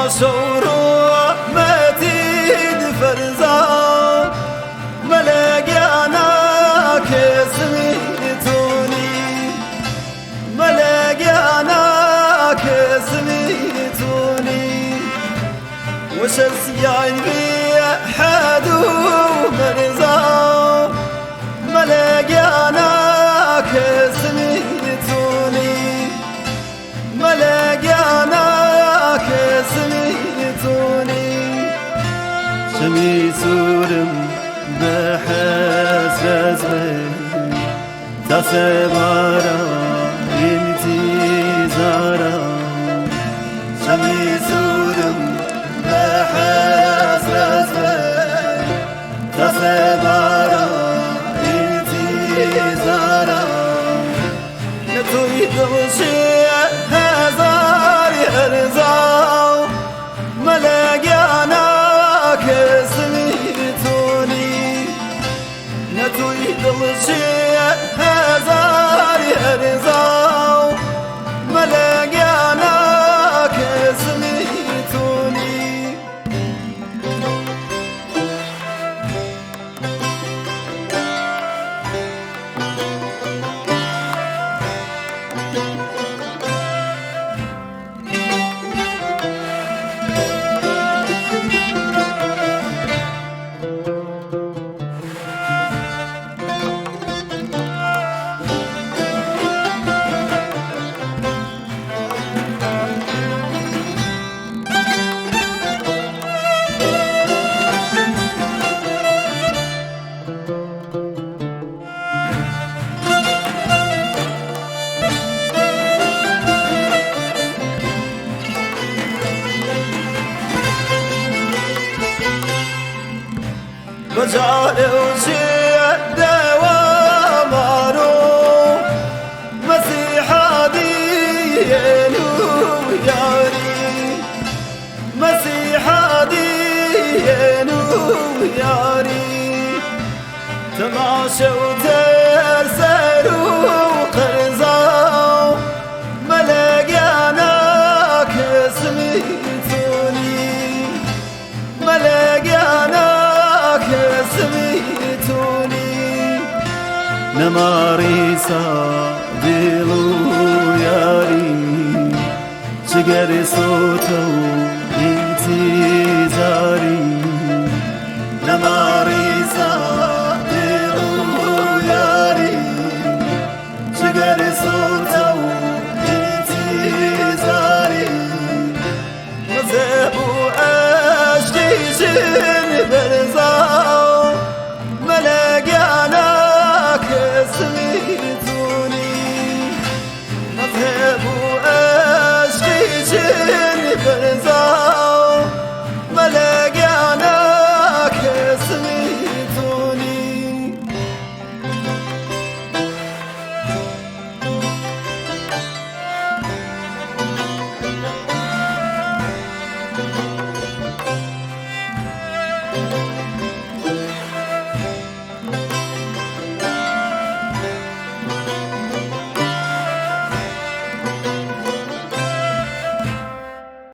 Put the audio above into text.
صورو متين فرزا ملقانا كسميتوني ملقانا كسميتوني وشسيان بي حدو مرزا ملقانا كسميتوني ملقانا كسميتوني شميسورم بحسرز تسبارا انتظارا شميسورم بحسرز تسبارا انتظارا نتوي دوشي هزار يرزاو ملقانا كسميتوني نتوي دوشي هزار يرزاو ملقانا كسميتوني بجعلوا شيء دوامارو مسيحا دينو ياري مسيحا دينو ياري تماشوا تسروا قرزاو ملقانا كسميتوني ملقانا كسميتوني نماريسا دلو ياري شجر صوتو انتظاري نمار